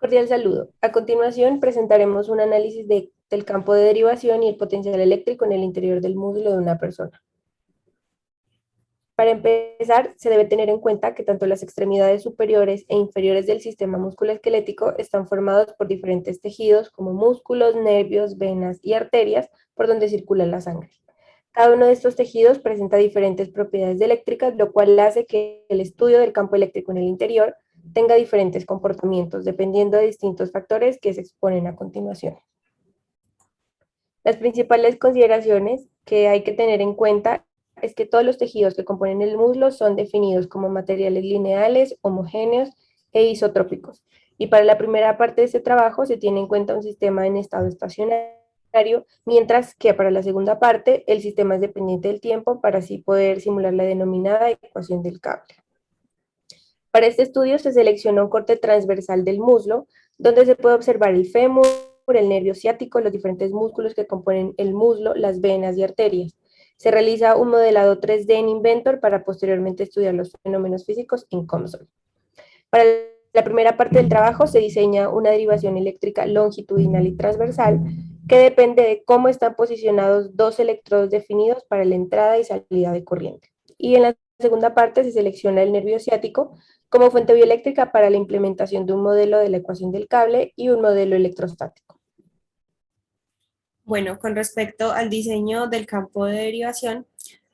Cordial saludo. A continuación presentaremos un análisis del campo de derivación y el potencial eléctrico en el interior del músculo de una persona. Para empezar, se debe tener en cuenta que tanto las extremidades superiores e inferiores del sistema musculoesquelético están formados por diferentes tejidos como músculos, nervios, venas y arterias por donde circula la sangre. Cada uno de estos tejidos presenta diferentes propiedades eléctricas, lo cual hace que el estudio del campo eléctrico en el interior tenga diferentes comportamientos dependiendo de distintos factores que se exponen a continuación. Las principales consideraciones que hay que tener en cuenta es que todos los tejidos que componen el muslo son definidos como materiales lineales, homogéneos e isotrópicos. Y para la primera parte de este trabajo se tiene en cuenta un sistema en estado estacionario, mientras que para la segunda parte el sistema es dependiente del tiempo para así poder simular la denominada ecuación del cable. Para este estudio se selecciona un corte transversal del muslo, donde se puede observar el fémur, el nervio ciático, los diferentes músculos que componen el muslo, las venas y arterias. Se realiza un modelado 3D en Inventor para posteriormente estudiar los fenómenos físicos en COMSOL. Para la primera parte del trabajo se diseña una derivación eléctrica longitudinal y transversal que depende de cómo están posicionados dos electrodos definidos para la entrada y salida de corriente. Y en la segunda parte se selecciona el nervio ciático como fuente bioeléctrica para la implementación de un modelo de la ecuación del cable y un modelo electrostático. Bueno, con respecto al diseño del campo de derivación,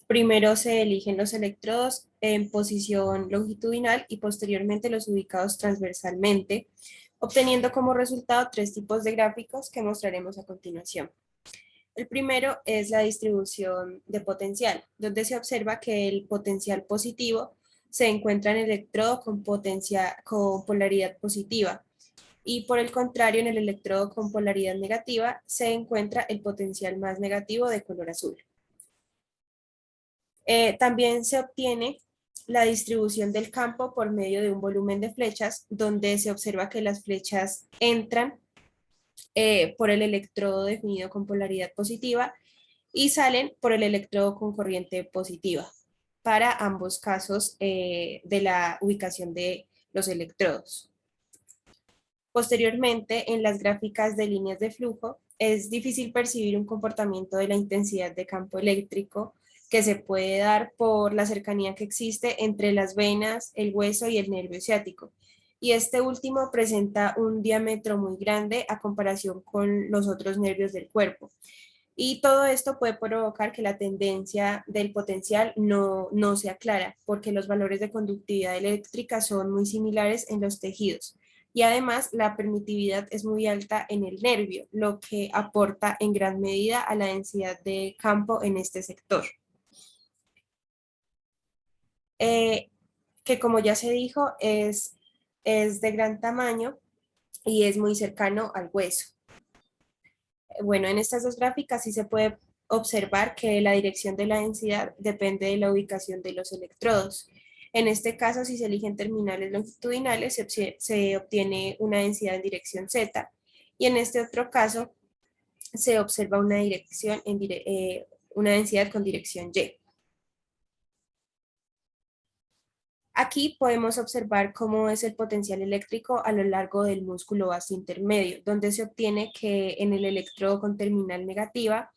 primero se eligen los electrodos en posición longitudinal y posteriormente los ubicados transversalmente, obteniendo como resultado tres tipos de gráficos que mostraremos a continuación. El primero es la distribución de potencial, donde se observa que el potencial positivo se encuentra en el electrodo con polaridad positiva, y por el contrario, en el electrodo con polaridad negativa se encuentra el potencial más negativo de color azul. También se obtiene la distribución del campo por medio de un volumen de flechas, donde se observa que las flechas entran por el electrodo definido con polaridad positiva y salen por el electrodo con corriente positiva, para ambos casos de la ubicación de los electrodos. Posteriormente, en las gráficas de líneas de flujo, es difícil percibir un comportamiento de la intensidad de campo eléctrico que se puede dar por la cercanía que existe entre las venas, el hueso y el nervio ciático. Y este último presenta un diámetro muy grande a comparación con los otros nervios del cuerpo. Y todo esto puede provocar que la tendencia del potencial no sea clara, porque los valores de conductividad eléctrica son muy similares en los tejidos. Y además, la permitividad es muy alta en el nervio, lo que aporta en gran medida a la densidad de campo en este sector. Eh, que como ya se dijo, es de gran tamaño y es muy cercano al hueso. Bueno, en estas dos gráficas sí se puede observar que la dirección de la densidad depende de la ubicación de los electrodos. En este caso, si se eligen terminales longitudinales, se obtiene una densidad en dirección Z, y en este otro caso se observa una densidad con dirección Y. Aquí podemos observar cómo es el potencial eléctrico a lo largo del músculo vasto intermedio, donde se obtiene que en el electrodo con terminal negativa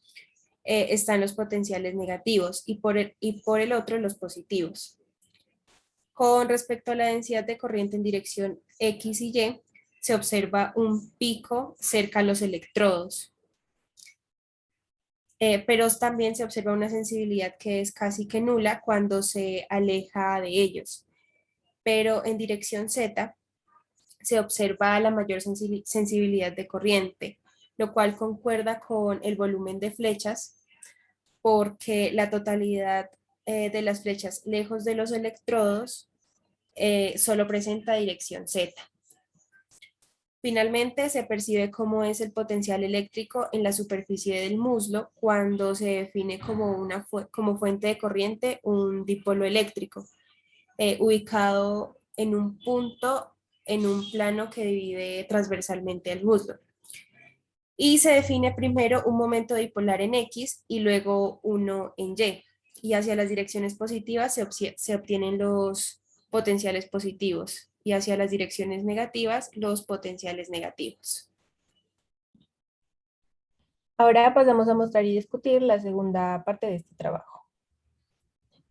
están los potenciales negativos y por el otro los positivos. Con respecto a la densidad de corriente en dirección X y Y, se observa un pico cerca a los electrodos, pero también se observa una sensibilidad que es casi que nula cuando se aleja de ellos. Pero en dirección Z se observa la mayor sensibilidad de corriente, lo cual concuerda con el volumen de flechas, porque la totalidad de las flechas lejos de los electrodos solo presenta dirección Z. Finalmente, se percibe cómo es el potencial eléctrico en la superficie del muslo cuando se define como fuente de corriente un dipolo eléctrico, ubicado en un punto en un plano que divide transversalmente el muslo. Y se define primero un momento dipolar en X y luego uno en Y. Y hacia las direcciones positivas se obtienen potenciales positivos y hacia las direcciones negativas los potenciales negativos. Ahora pasamos a mostrar y discutir la segunda parte de este trabajo.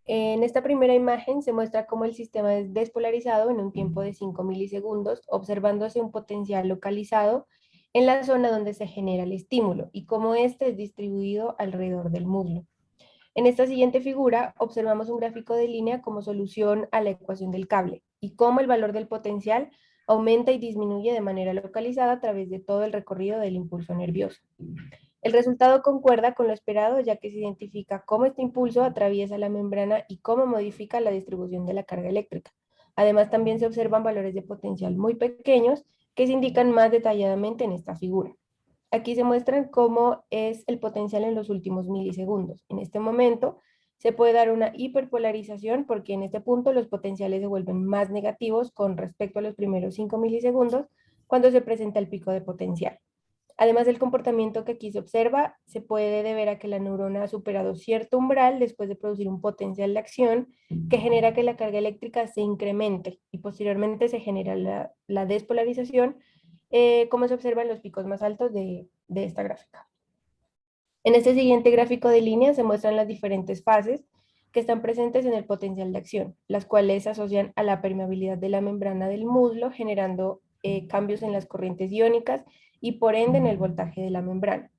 En esta primera imagen se muestra cómo el sistema es despolarizado en un tiempo de 5 milisegundos, observándose un potencial localizado en la zona donde se genera el estímulo y cómo este es distribuido alrededor del muslo. En esta siguiente figura observamos un gráfico de línea como solución a la ecuación del cable y cómo el valor del potencial aumenta y disminuye de manera localizada a través de todo el recorrido del impulso nervioso. El resultado concuerda con lo esperado, ya que se identifica cómo este impulso atraviesa la membrana y cómo modifica la distribución de la carga eléctrica. Además, también se observan valores de potencial muy pequeños que se indican más detalladamente en esta figura. Aquí se muestran cómo es el potencial en los últimos milisegundos. En este momento se puede dar una hiperpolarización porque en este punto los potenciales se vuelven más negativos con respecto a los primeros 5 milisegundos cuando se presenta el pico de potencial. Además del comportamiento que aquí se observa, se puede deber a que la neurona ha superado cierto umbral después de producir un potencial de acción que genera que la carga eléctrica se incremente y posteriormente se genera la despolarización, como se observa en los picos más altos de esta gráfica. En este siguiente gráfico de línea se muestran las diferentes fases que están presentes en el potencial de acción, las cuales se asocian a la permeabilidad de la membrana del muslo, generando cambios en las corrientes iónicas y por ende en el voltaje de la membrana.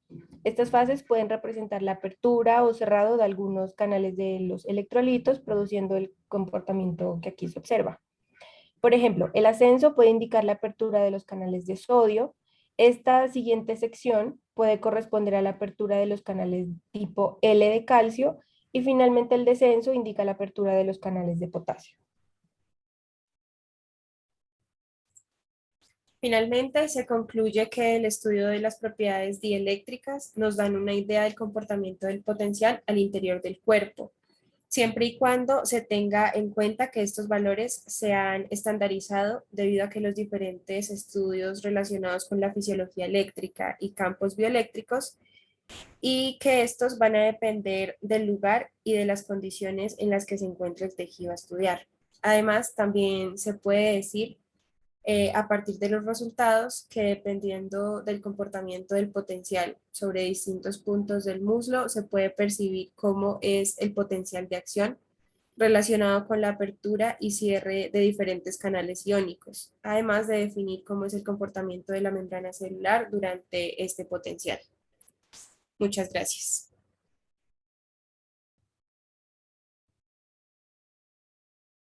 Estas fases pueden representar la apertura o cerrado de algunos canales de los electrolitos, produciendo el comportamiento que aquí se observa. Por ejemplo, el ascenso puede indicar la apertura de los canales de sodio. Esta siguiente sección puede corresponder a la apertura de los canales tipo L de calcio y finalmente el descenso indica la apertura de los canales de potasio. Finalmente, se concluye que el estudio de las propiedades dieléctricas nos dan una idea del comportamiento del potencial al interior del cuerpo, siempre y cuando se tenga en cuenta que estos valores se han estandarizado debido a que los diferentes estudios relacionados con la fisiología eléctrica y campos bioeléctricos y que estos van a depender del lugar y de las condiciones en las que se encuentra el tejido a estudiar. Además, también se puede decir a partir de los resultados que dependiendo del comportamiento del potencial sobre distintos puntos del muslo, se puede percibir cómo es el potencial de acción relacionado con la apertura y cierre de diferentes canales iónicos, además de definir cómo es el comportamiento de la membrana celular durante este potencial. Muchas gracias.